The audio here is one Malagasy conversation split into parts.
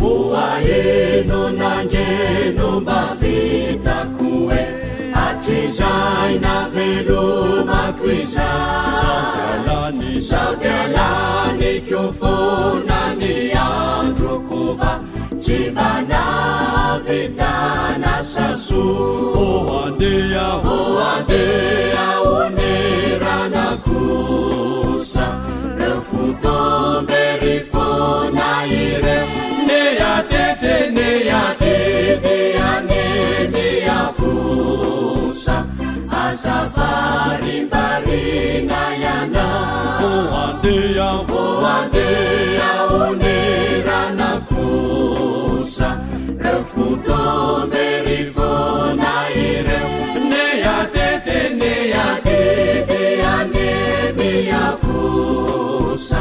oaino nangeno mba vitako e atrizay navelomako izay zao de alaniko fona ny androkova tsy mba navetana saso oandeha oneranakosa reo fotombery fona ireo neyatete anemiavosa azavarimbarina yana oandeha oneranakosa reo fotombery fona ireo neyatete anemiavosa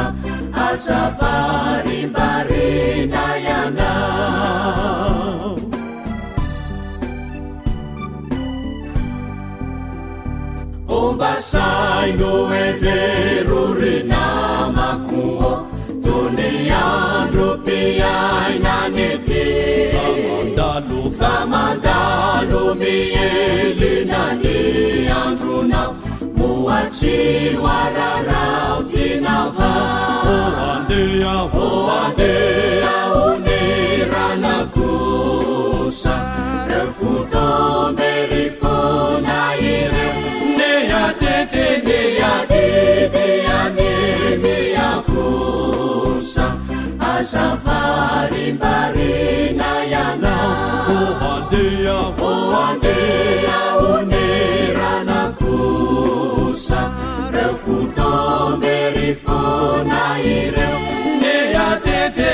azavarimbarina yana ombasaino everorinamakoa tony andro piainanety famandalo mielinany andronao moatsy oararao tinava oandeha oneranakosa reo fotombery fona ireo neyatete anemiavosa azavarimbarina yana oandeha oneranakosa reo fotombery fona ireo neyatete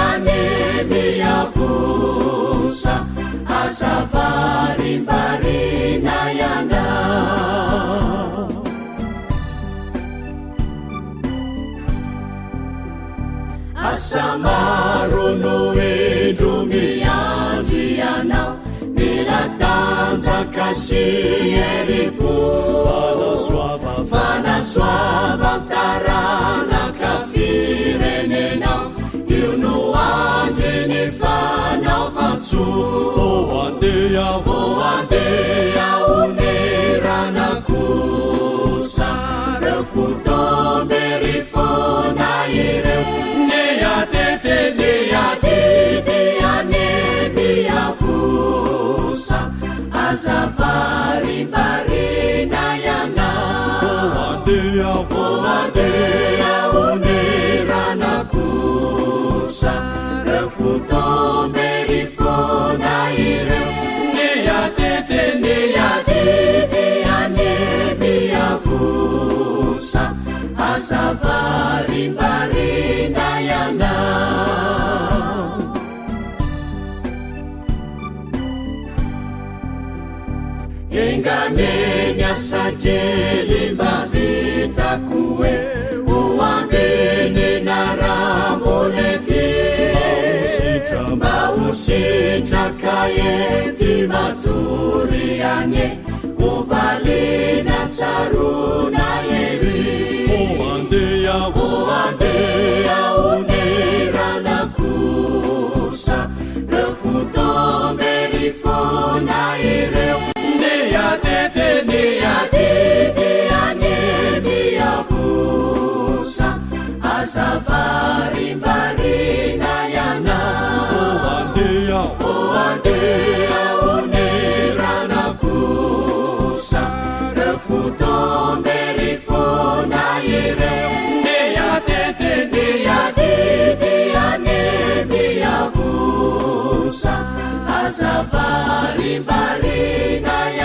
anemiavosa azavarimbarina yana asamaro no endro miandry ianao milatanjaka sy eripo fanasoava taranaka firenenao io no andreny fanaovantso oandeha oneranakosa reo fotombery fona ireo neyatete anemiavosa azavarimbarina yana oandeha oneranakosa reo fotombery fona ireo neyatete anemiavosa azavarimbarina yana enganeny asakely mba vitako e oambeny narambolety mba hositraka ety matory anye ovalina tsarona ery oandeha oneranakosa reo fotombery fona ireo neyatete anemiavosa azavarimbarina yana oandeha oneranakosa reo fotombery fona ireo neyatete anemiavosa azavarimbarina yana